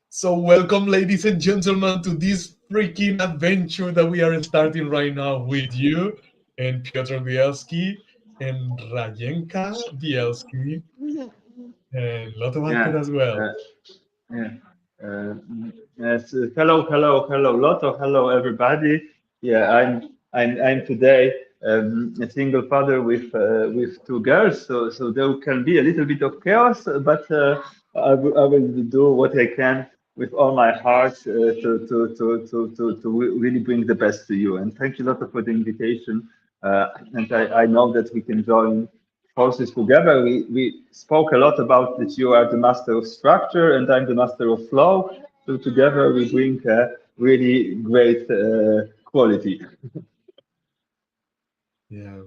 So, welcome, ladies and gentlemen, to this freaking adventure that we are starting right now with you and Piotr Bielski and Rajenka Bielski and Lotte Market Yeah, as well. uh, yeah. Yes. Hello, Lotto. Hello, everybody. Yeah, I'm today a single father with two girls, so there can be a little bit of chaos, but I will do what I can with all my heart to really bring the best to you. And thank you, Lotto, for the invitation. And I know that we can join forces together. We spoke a lot about that you are the master of structure and I'm the master of flow. So together we bring really great quality. Yeah.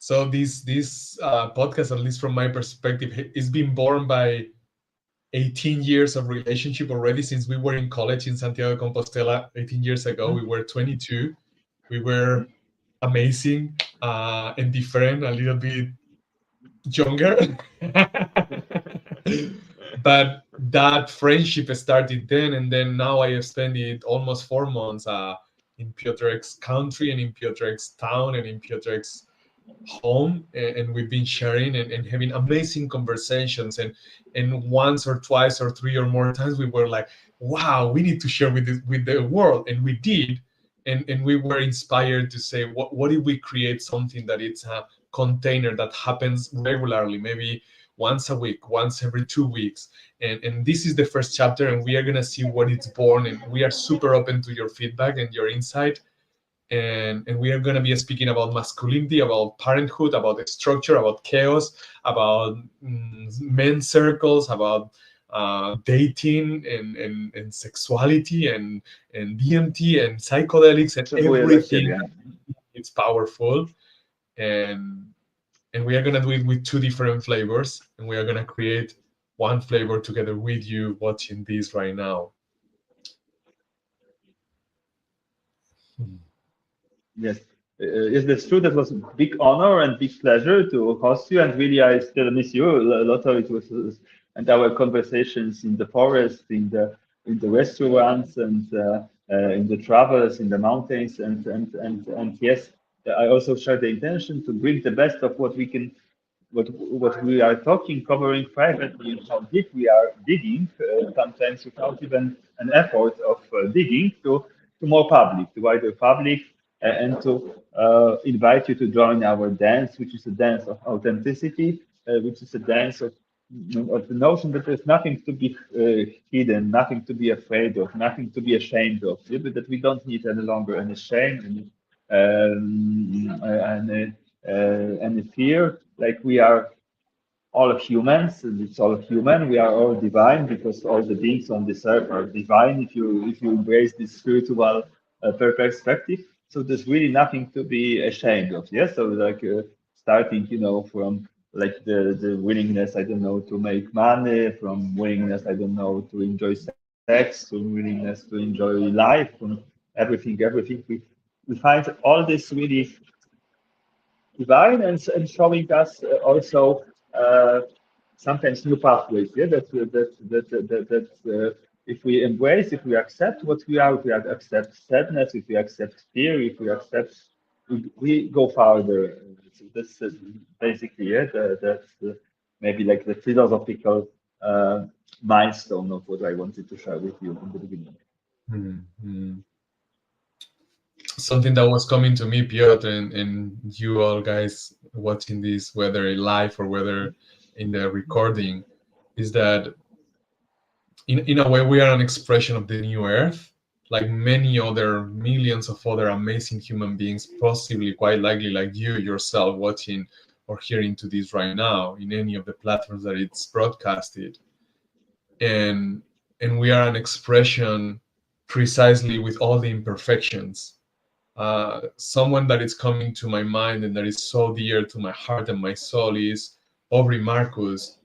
So, this podcast, at least from my perspective, is being born by 18 years of relationship already since we were in college in Santiago de Compostela 18 years ago. We were 22. We were amazing and different, a little bit younger. But that friendship started then, and then now I have spent it almost 4 months in Piotr's country and in Piotr's town and in Piotr's home, and we've been sharing and having amazing conversations, and once or twice or three or more times we were like, wow, we need to share with the world, and we did. And we were inspired to say, what if we create something that it's a container that happens regularly, maybe once a week, once every 2 weeks. And this is the first chapter, and we are going to see what it's born, and we are super open to your feedback and your insight. And we are going to be speaking about masculinity, about parenthood, about structure, about chaos, about men's circles, about dating and sexuality and DMT and psychedelics and Potrzebuję dla everything siebie. that is powerful. And and we are going to do it with two different flavors, and we are going to create one flavor together with you watching this right now. Yes. Yes, that's true. That was a big honor and big pleasure to host you. And really, I still miss you a lot. Of it was, and our conversations in the forest, in the restaurants, and in the travels, in the mountains, and yes, I also share the intention to bring the best of what we can, what we are talking, covering privately, and how deep we are digging, sometimes without even an effort of digging to more public, to wider public, and to invite you to join our dance, which is a dance of authenticity, which is a dance of the notion that there's nothing to be hidden, nothing to be afraid of, nothing to be ashamed of, yeah, but that we don't need any longer any shame, any fear. Like we are all humans, and it's all human. We are all divine because all the beings on this earth are divine. If you embrace this spiritual perspective, so there's really nothing to be ashamed of. Yes, so like starting, from like the willingness, I don't know, to make money, from willingness, I don't know, to enjoy sex, to willingness to enjoy life, from everything. We find all this really divine and showing us also uh, sometimes new pathways. Yeah, that if we embrace, if we accept what we are, if we accept sadness, if we accept fear, if we accept, we go farther. So this is basically it. That's maybe like the philosophical milestone of what I wanted to share with you in the beginning. Mhm. Something that was coming to me, Piotr, and you all guys watching this, whether live or whether in the recording, is that in a way we are an expression of the new earth, like many other millions of other amazing human beings, possibly quite likely like you yourself watching or hearing to this right now in any of the platforms that it's broadcasted. And and we are an expression precisely with all the imperfections. Someone that is coming to my mind and that is so dear to my heart and my soul is Aubrey Marcus.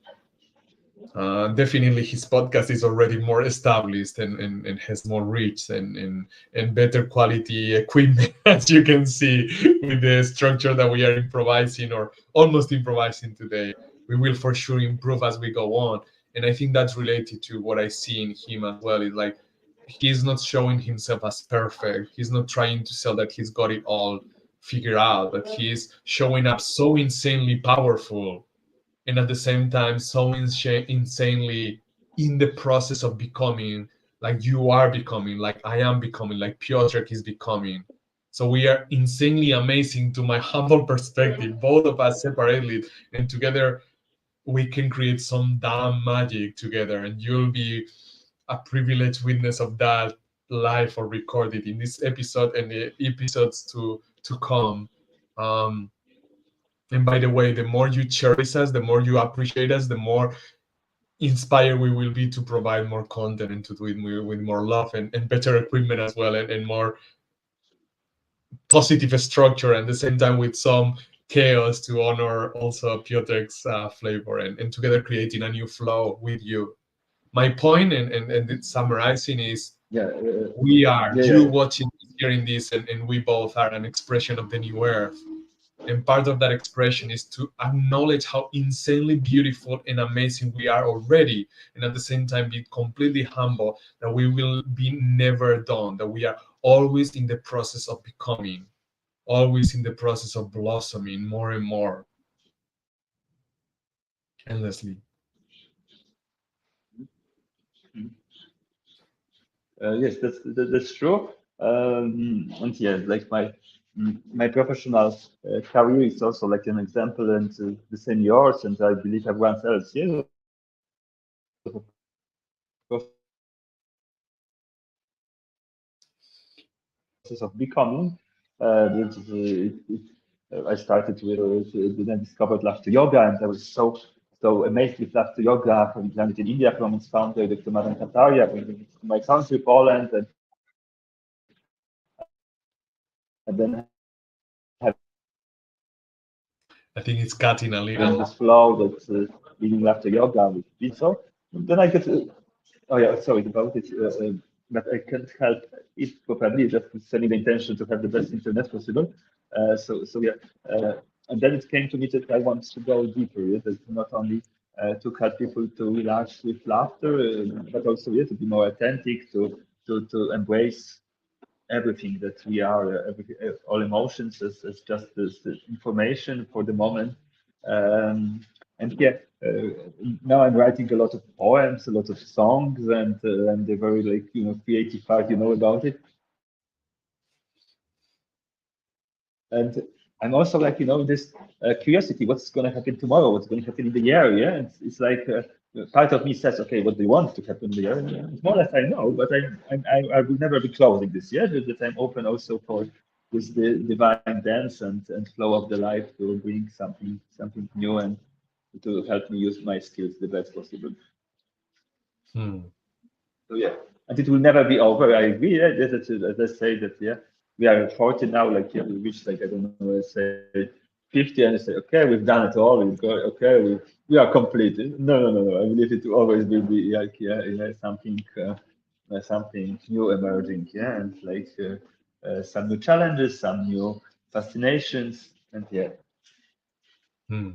Definitely, his podcast is already more established and has more reach and better quality equipment, as you can see with the structure that we are improvising or almost improvising today. we will for sure improve as we go on. And I think that's related to what I see in him as well. It's like he's not showing himself as perfect. He's not trying to sell that he's got it all figured out, but he's showing up so insanely powerful and at the same time so insanely in the process of becoming, like you are becoming, like I am becoming, like Piotr is becoming. So we are insanely amazing to my humble perspective, both of us separately, and together we can create some damn magic together, and you'll be a privileged witness of that, live or recorded in this episode and the episodes to come. um and by the way, the more you cherish us, the more you appreciate us, the more inspired we will be to provide more content and to do it with more love and better equipment as well, and more positive structure, and at the same time with some chaos to honor also Piotr's flavor, and together creating a new flow with you. My point and summarizing is Yeah, we are, yeah, you yeah. watching, hearing this, and we both are an expression of the new earth. And part of that expression is to acknowledge how insanely beautiful and amazing we are already, and at the same time be completely humble that we will be never done, that we are always in the process of becoming, always in the process of blossoming more and more endlessly. Yes, that's true. And yeah, like my professional career is also like an example, and the same yours, and I believe everyone else. Yes, of a process of becoming. I started with then discovered Laughter Yoga, and I was so amazed with Laughter Yoga. From learned in India from its founder, Dr. Madan Kataria, from my country, Poland, and then I think it's cutting a having little. this flow that's leading Laughter Yoga with Pizzo. Then I get, oh yeah, sorry about it, but I can't help it probably just setting the intention to have the best internet possible. So yeah, and then it came to me that I want to go deeper. Yeah, that not only to help people to relax with laughter, but also yeah, to be more authentic, to embrace everything that we are, all emotions as just this information for the moment. Um, and yeah, now I'm writing a lot of poems, a lot of songs, and they're very like creative part, about it. And I'm also like this curiosity, what's going to happen tomorrow, what's going to happen in the year, yeah. And it's like part of me says, okay, what do you want to happen in the year? And more or less I know, but I will never be closing this year. That I'm open also for this the divine dance and flow of the life to bring something new and to help me use my skills the best possible. Hmm. So yeah, and it will never be over. I agree. Yeah, let's say that yeah, we are 40 now. Like yeah, we reached like I don't know, let's say 50, and I say okay, we've done it all. We've got okay, we are complete. No. I believe it always will be like yeah, something new emerging. Yeah, and like some new challenges, some new fascinations, and yeah. Hmm.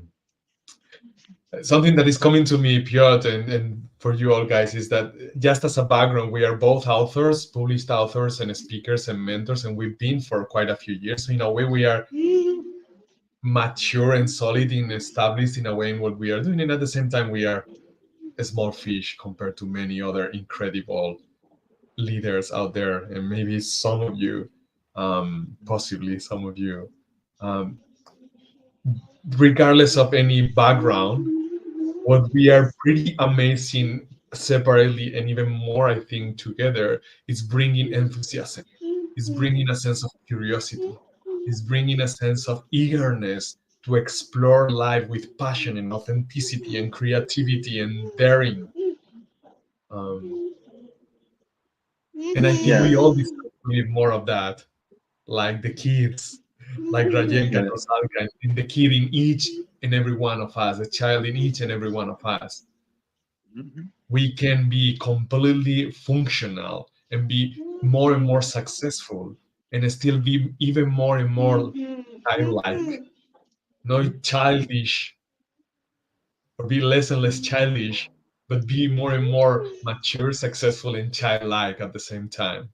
Something that is coming to me, Piotr, and for you all guys, is that just as a background, we are both authors, published authors, and speakers and mentors, and we've been for quite a few years. So in a way, we are mature and solid and established in a way in what we are doing, and at the same time, we are a small fish compared to many other incredible leaders out there, and maybe some of you, possibly some of you, um, regardless of any background, what we are pretty amazing separately and even more, I think, together is bringing enthusiasm, is bringing a sense of curiosity, is bringing a sense of eagerness to explore life with passion and authenticity and creativity and daring. Um, and I think Yeah, we all deserve to live more of that, like the kids, like Rajenka and yeah. Rosalka, and the kid in each and every one of us, the child in each and every one of us. Mhm. We can be completely functional and be more and more successful and still be even more and more childlike, not childish, or be less and less childish, but be more and more mature, successful, and childlike at the same time.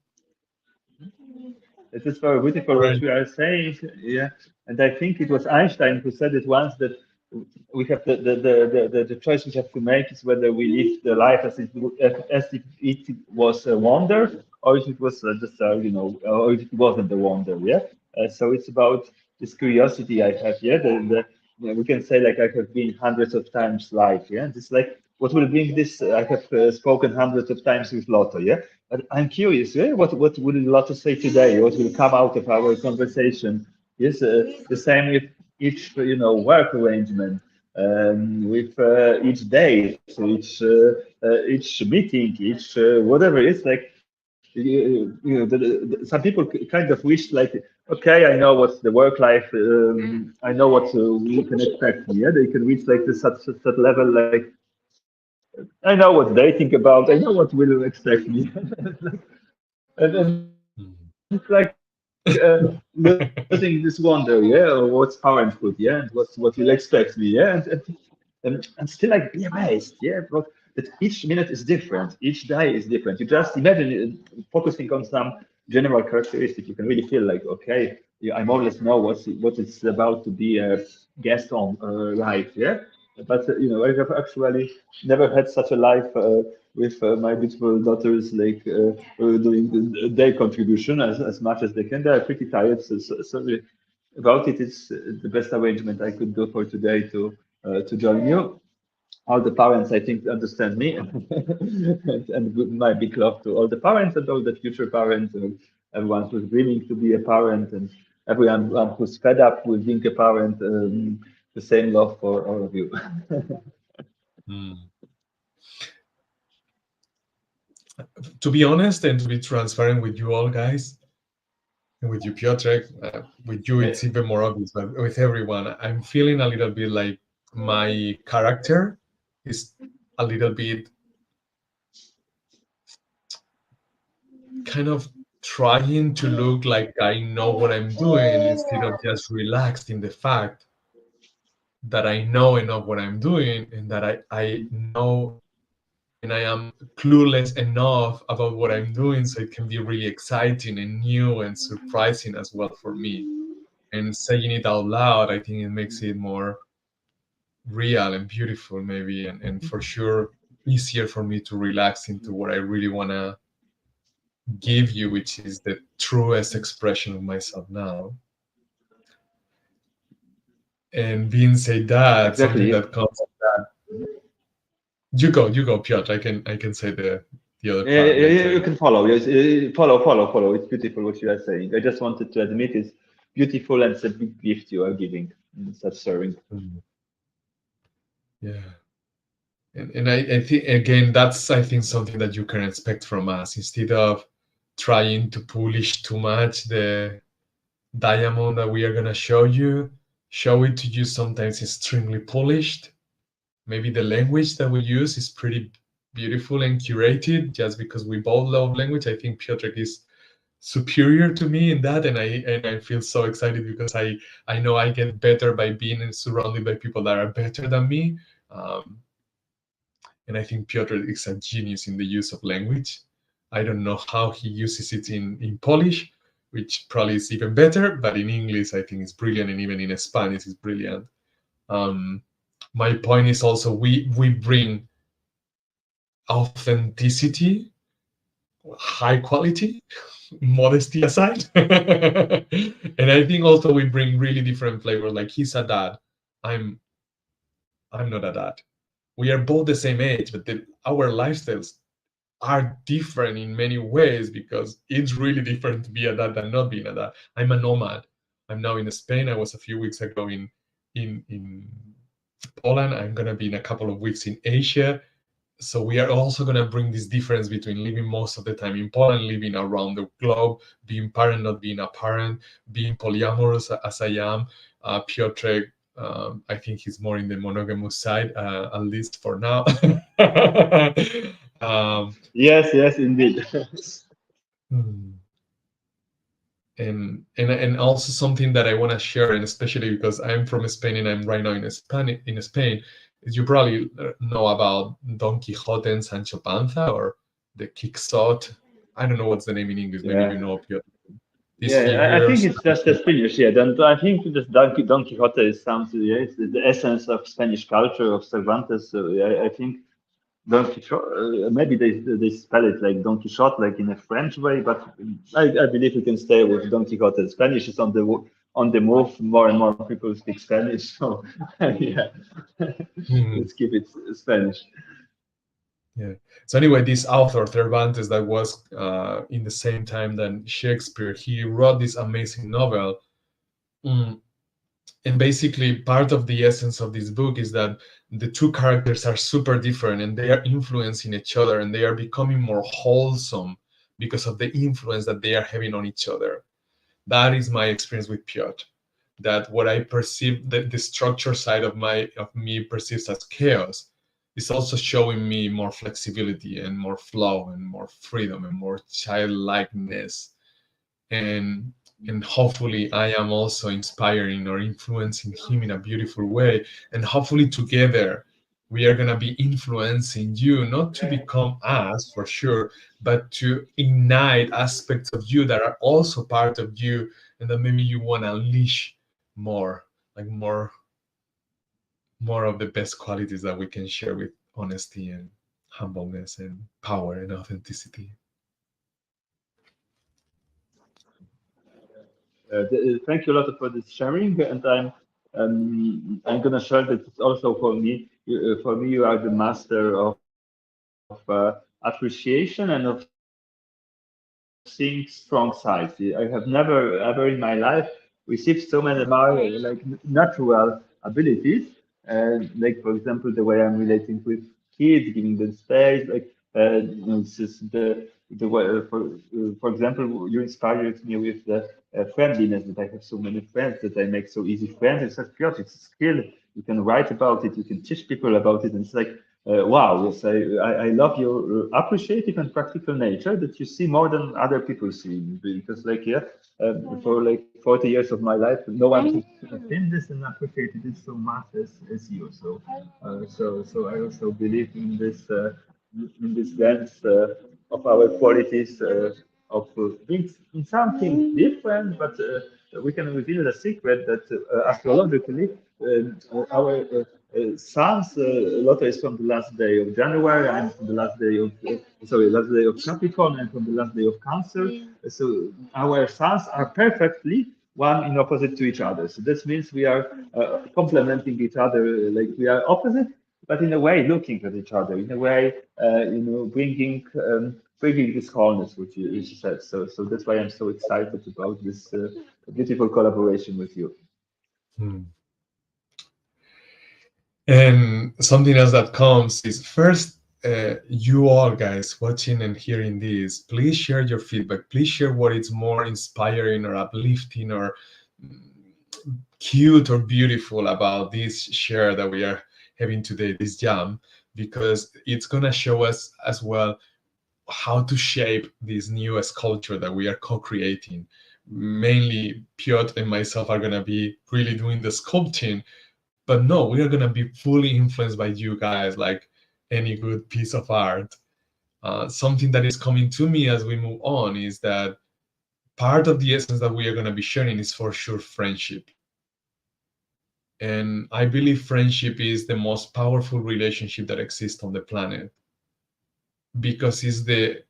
It is very beautiful what Right. you are saying. Yeah. And I think it was Einstein who said it once that we have the choice we have to make is whether we live the life as if it was a wonder or if it was just or if it wasn't a wonder. Yeah. So it's about this curiosity I have. Yeah. We can say like I have been hundreds of times live. Yeah. It's like what will bring this? I have spoken hundreds of times with Lotto. Yeah. But I'm curious, yeah? What will Lotto say today? What will come out of our conversation? Yes, the same with each, work arrangement, with each day, so each meeting, each whatever. It's like some people kind of wish like, okay, I know what's the work life. I know what we can expect. Yeah, they can reach like this such level like I know what they think about. I know what will expect me. And it's like losing this wonder, yeah, or what's parenthood, yeah, and what will expect me, yeah, and still like be amazed, yeah, that each minute is different, each day is different. You just imagine focusing on some general characteristic, you can really feel like, okay, yeah, I more or less know what it's about to be a guest on live, yeah. But I have actually never had such a life with my beautiful daughters, like doing their contribution as much as they can. They are pretty tired, so sorry about it. It's the best arrangement I could do for today to join you. All the parents, I think, understand me, and my big love to all the parents and all the future parents, and everyone who's dreaming to be a parent, and everyone who's fed up with being a parent. The same love for all of you. Mm. To be honest and to be transparent with you all, guys, and with you, Piotr, with you, it's even more obvious, but with everyone, I'm feeling a little bit like my character is a little bit kind of trying to look like I know what I'm doing instead of just relaxed in the fact that I know enough what I'm doing and that I know and I am clueless enough about what I'm doing so it can be really exciting and new and surprising as well for me. And saying it out loud, I think it makes it more real and beautiful maybe and for sure easier for me to relax into what I really want to give you, which is the truest expression of myself now. And being said that, something Exactly. that comes you go, Piotr. I can say the other Yeah, part you later. can follow. Yes, follow. It's beautiful what you are saying. I just wanted to admit it's beautiful and it's a big gift you are giving in such sharing. Mm. Yeah. And I think again that's I think something that you can expect from us instead of trying to polish too much the diamond that we are gonna show it to you sometimes extremely polished. Maybe the language that we use is pretty beautiful and curated just because we both love language. I think Piotr is superior to me in that and I feel so excited because I know I get better by being surrounded by people that are better than me. Um, and I think Piotr is a genius in the use of language. I don't know how he uses it in Polish, which probably is even better, but in English I think it's brilliant, and even in Spanish it's brilliant. Um, my point is also we bring authenticity, high quality, modesty aside, and I think also we bring really different flavor. Like he's a dad, I'm I'm not a dad. We are both the same age, but our lifestyles are different in many ways because it's really different to be a dad than not being a dad. I'm a nomad. I'm now in Spain. I was a few weeks ago in Poland. I'm gonna be in a couple of weeks in Asia. So we are also gonna bring this difference between living most of the time in Poland, living around the globe, being parent, not being a parent, being polyamorous as I am. Piotr, I think he's more in the monogamous side, at least for now. um, Yes, indeed. Hmm. and also something that I want to share, and especially because I'm from Spain and I'm right now in Spain, You probably know about Don Quixote and Sancho Panza, or the Quixote. I don't know what's the name in English. Maybe you Yeah. know, Piotr. These Yeah, I think figures. it's just the Spanish. Yeah, then I think this Don Quixote is something. Yeah, it's the essence of Spanish culture of Cervantes. So yeah, I think Don Quixote. Maybe they spell it like Don Quixote, like in a French way, but I believe we can stay with Don Quixote. Spanish is on the move. More and more people speak Spanish, so yeah, Mhm. let's keep it Spanish. Yeah. So anyway, this author Cervantes, that was in the same time than Shakespeare, he wrote this amazing novel. Mm, and basically, part of the essence of this book is that the two characters are super different, and they are influencing each other, and they are becoming more wholesome because of the influence that they are having on each other. That is my experience with Piotr. That what I perceive, the structure side of me perceives as chaos, is also showing me more flexibility and more flow and more freedom and more childlikeness. and and hopefully I am also inspiring or influencing him in a beautiful way, and hopefully together we are going to be influencing you, not to become us for sure, but to ignite aspects of you that are also part of you, and that maybe you want to unleash more, like more of the best qualities that we can share, with honesty and humbleness and power and authenticity. Thank you a lot for this sharing, and I'm gonna share that it's also for me. For me, you are the master of appreciation and of seeing strong sides. I have never ever in my life received so many more like natural abilities, like for example the way I'm relating with kids, giving them space, like it's just the way for example you inspired me with the friendliness, that I have so many friends, that I make so easy friends. It's just pure, it's a skill. You can write about it, you can teach people about it, and it's like wow, yes, I love your appreciative and practical nature that you see more than other people see. Because, like, yeah, for like 40 years of my life, no one has seen this and appreciated it so much as you. So, so I also believe in this lens of our qualities of being in something different, but we can reveal the secret that astrologically our sun's lotto is from the last day of January, and from the last day of sorry, last day of Capricorn, and from the last day of Cancer. So our suns are perfectly one in opposite to each other. So this means we are complementing each other, like we are opposite, but in a way looking at each other, in a way, bringing this wholeness, which you said. So that's why I'm so excited about this beautiful collaboration with you. Hmm. And something else that comes is, first, you all guys watching and hearing this, please share your feedback. Please share what is more inspiring or uplifting or mm, cute or beautiful about this share that we are having today, this jam, because it's going to show us as well how to shape this new sculpture that we are co-creating. Mainly Piotr and myself are going to be really doing the sculpting, but no, we are going to be fully influenced by you guys, like any good piece of art. Something that is coming to me as we move on is that part of the essence that we are going to be sharing is for sure friendship. And I believe friendship is the most powerful relationship that exists on the planet, because it's the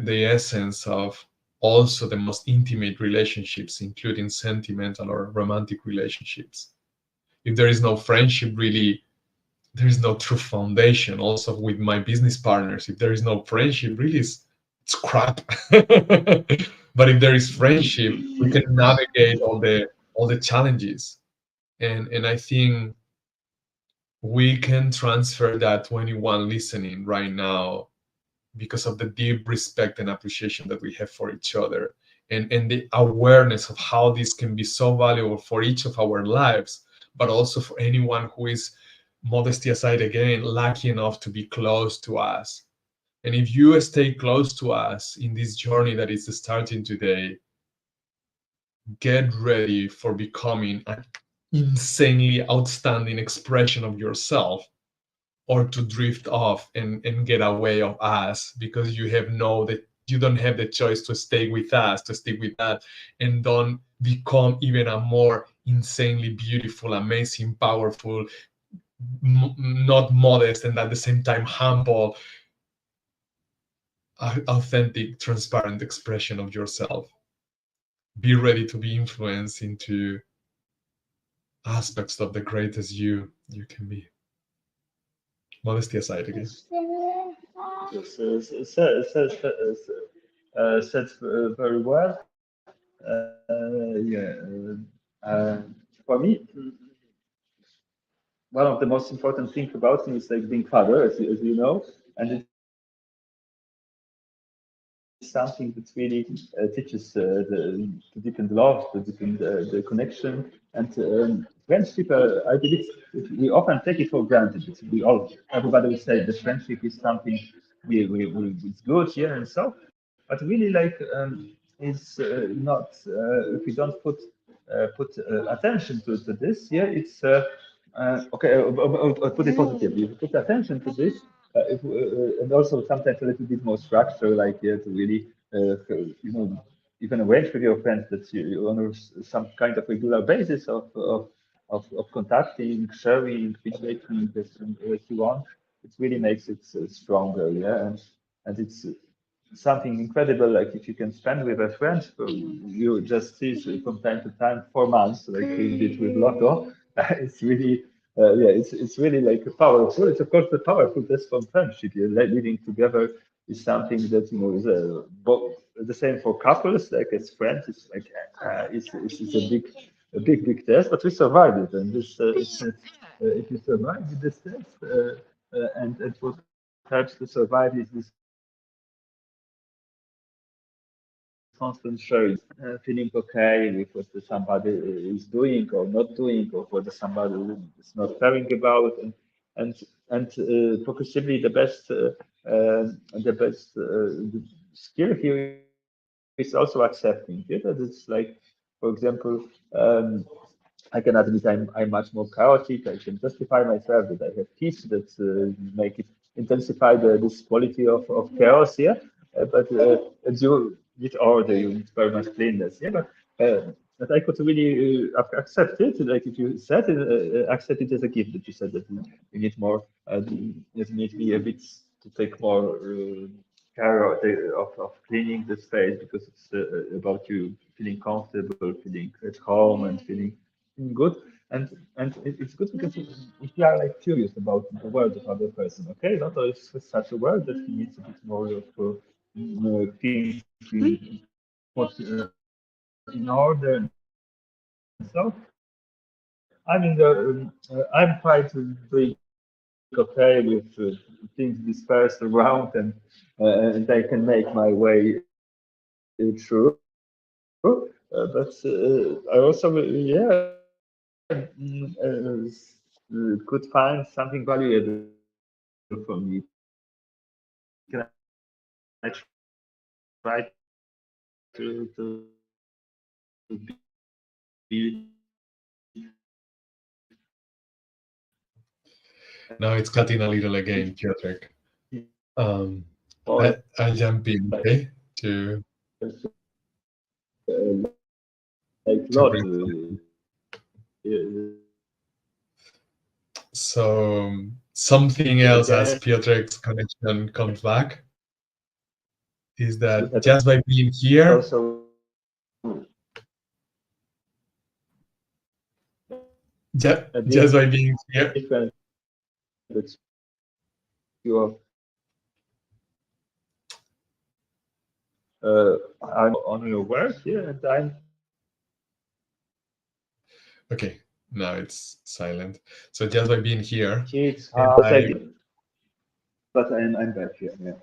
essence of also the most intimate relationships, including sentimental or romantic relationships. If there is no friendship, really, there is no true foundation. Also with my business partners, if there is no friendship, really it's crap. But if there is friendship, we can navigate all the challenges. And I think we can transfer that to anyone listening right now, because of the deep respect and appreciation that we have for each other, and the awareness of how this can be so valuable for each of our lives, but also for anyone who is, modesty aside again, lucky enough to be close to us. And if you stay close to us in this journey that is starting today, get ready for becoming an insanely outstanding expression of yourself, or to drift off and get away of us, because you have no that you don't have the choice to stay with us, to stick with that, and don't become even a more insanely beautiful, amazing, powerful, not modest, and at the same time humble, authentic, transparent expression of yourself. Be ready to be influenced into aspects of the greatest you can be. Modesty aside again. Yes, said very well. Yeah, for me, one of the most important things about me is like being father, as you know, and it's something that really teaches the deepen love, to deepen the connection, and friendship. I believe we often take it for granted. We all, everybody will say that friendship is something it's good, yeah, and so, but really, like, is not if we don't put attention to this, yeah, it's okay. I'll put it positively. If we put attention to this, and also sometimes a little bit more structure, like, yeah, to really, you know, even arrange with your friends that you on some kind of regular basis of contacting, sharing, feedbacking, as you want. It really makes it stronger, yeah, and it's something incredible. Like if you can spend with a friend who you just see from time to time 4 months, like we did with Lotto, it's really yeah, it's really like powerful. It's of course the powerful test from friendship. Yeah, like living together is something that is both the same for couples, like as friends. It's like it's a big test, but we survived it, and this if you survive this test, and what helps to survive is this constant sharing, feeling okay with what somebody is doing or not doing, or what somebody is not caring about, and progressively the skill here is also accepting. Yeah, that it's like, for example, I can admit I'm much more chaotic. I can justify myself that I have kids that make it intensify this quality of chaos. Yeah, but as you need order, you need very much cleanness. Yeah, but I could really accept it. Like if you said it, accept it as a gift that you said that you need more. You need me a bit to take more care of cleaning the space because it's about you feeling comfortable, feeling at home, and feeling good. And it's good because if you are like curious about the world of other person, okay, not always such a world that he needs a bit more of things put in order and so. I'm quite doing okay with things dispersed around, and I can make my way through. But I also, yeah, could find something valuable from me. Can I try to be Now it's cutting a little again, Piotrek. Um, or I jump in, okay, to like to lot. bring. So something else as Again, Piotr's connection comes back is we that had just by being here, also a just by being here, different that you are I'm on your work, yeah, and I'm okay, now it's silent. So just by being here, kids and house I, again, but I'm back here. Yeah.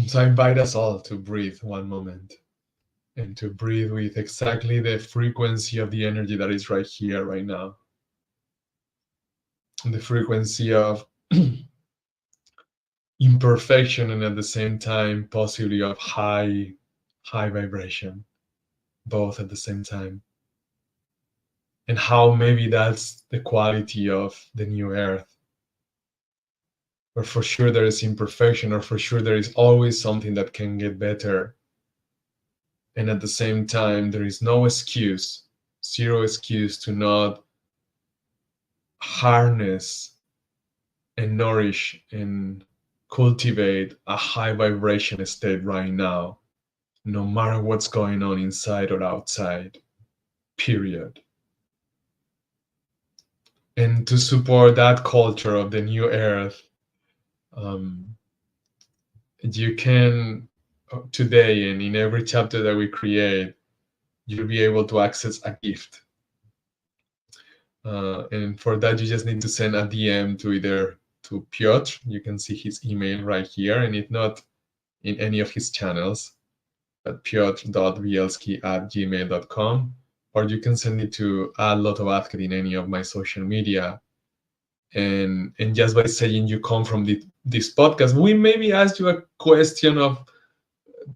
so I invite us all to breathe one moment and to breathe with exactly the frequency of the energy that is right here, right now. And the frequency of imperfection and at the same time possibly of high vibration, both at the same time. and how maybe that's the quality of the new earth, where for sure there is imperfection, or for sure there is always something that can get better. And at the same time, there is no excuse, zero excuse to not harness and nourish and cultivate a high vibration state right now, no matter what's going on inside or outside, period. And to support that culture of the new earth, um, you can today and in every chapter that we create, you'll be able to access a gift. And for that, you just need to send a DM to either to Piotr. You can see his email right here, and if not, in any of his channels at piotr.bielski@gmail.com, or you can send it to @Lotovatker in any of my social media. And just by saying you come from this podcast, we maybe ask you a question of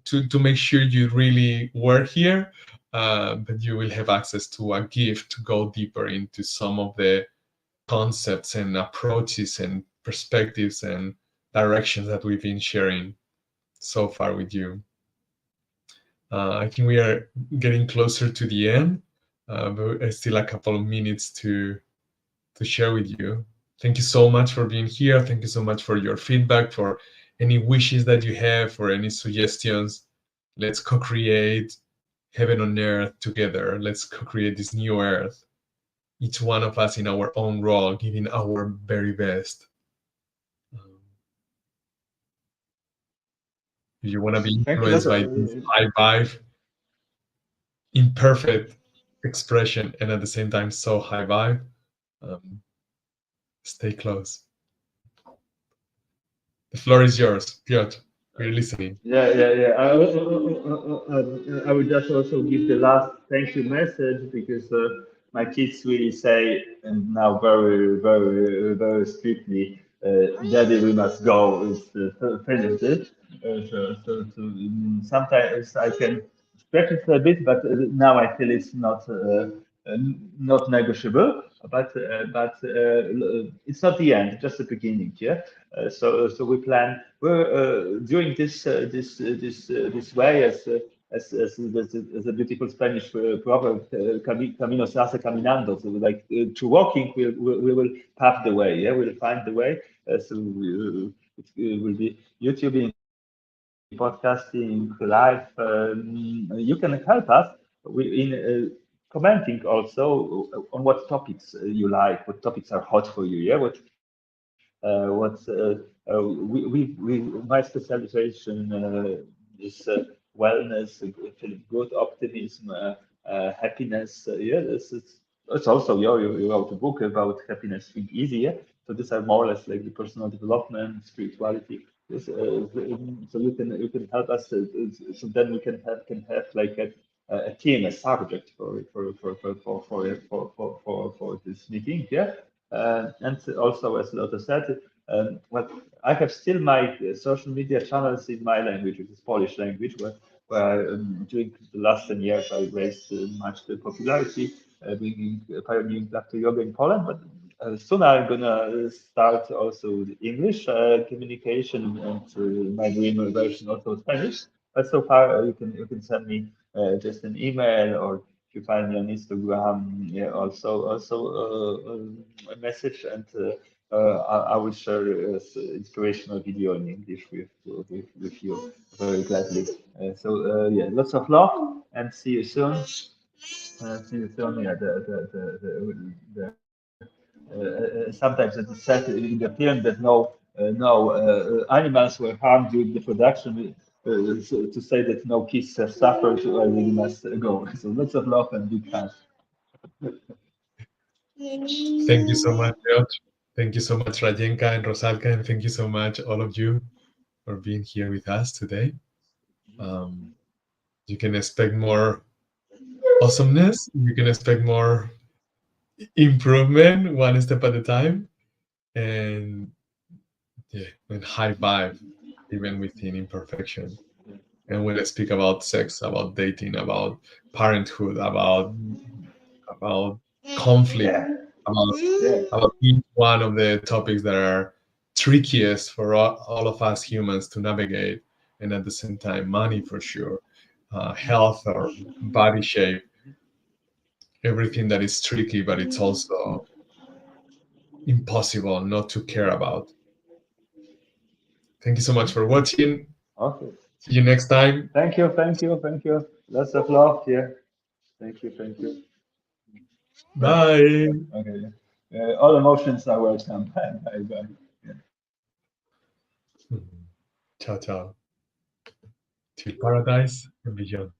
to make sure you really were here, but you will have access to a gift to go deeper into some of the concepts and approaches and perspectives and directions that we've been sharing so far with you. I think we are getting closer to the end, but still a couple of minutes to share with you. Thank you so much for being here. Thank you so much for your feedback, for any wishes that you have, for any suggestions. Let's co-create heaven on earth together. Let's co-create this new earth, each one of us in our own role, giving our very best. If you want to be Thank you. influenced by this high vibe, imperfect expression, and at the same time so high vibe, stay close. The floor is yours, Piotr. We're listening. Yeah. I would just also give the last thank you message because my kids really say, and now very strictly, Daddy, we must go. It's finish it. Sometimes I can stretch it a bit, but now I feel it's not negotiable. But it's not the end, just the beginning. Yeah. So we plan. We're doing this way as a beautiful Spanish proverb, camino se hace caminando. So like to walking, we will pave the way. Yeah, we'll find the way. It will be YouTubing, podcasting, live. You can help us in commenting also on what topics you like, what topics are hot for you. Yeah, my specialization is wellness, feeling good, optimism, happiness. Yeah, it's also you wrote a book about happiness, Think Easy. Yeah? So these are more or less like the personal development, spirituality. This, so you can help us. So then we can have like a team, a subject for this meeting. Yeah. And also, as Lotte said, well, I have still my social media channels in my language, which is Polish language, where during the last 10 years I raised much the popularity, bringing pioneering laughter yoga in Poland. But soon I'm gonna start also the English communication and my dream version also Spanish. But so far you can send me just an email, or if you find me on Instagram, yeah, also a message, and I will share inspirational video in English with you very gladly. Yeah, lots of love and see you soon. See you soon. Yeah, sometimes it is said in the film that no animals were harmed during the production. So to say that no kids have suffered, I really must go. So lots of love and big hugs. Thank you so much, Piotr. Thank you so much, Rajenka and Rosalka, and thank you so much, all of you, for being here with us today. Um, you can expect more awesomeness. You can expect more improvement, one step at a time, and yeah, and high vibe, even within imperfection. And we'll speak about sex, about dating, about parenthood, about conflict Yeah. about each one of the topics that are trickiest for all of us humans to navigate, and at the same time, money for sure, health or body shape, everything that is tricky, but it's also impossible not to care about. Thank you so much for watching. Okay. See you next time. Thank you. Lots of love. Yeah. Thank you. Bye. Okay. All emotions are welcome. Bye. Yeah. Ciao, ciao. Till paradise and beyond.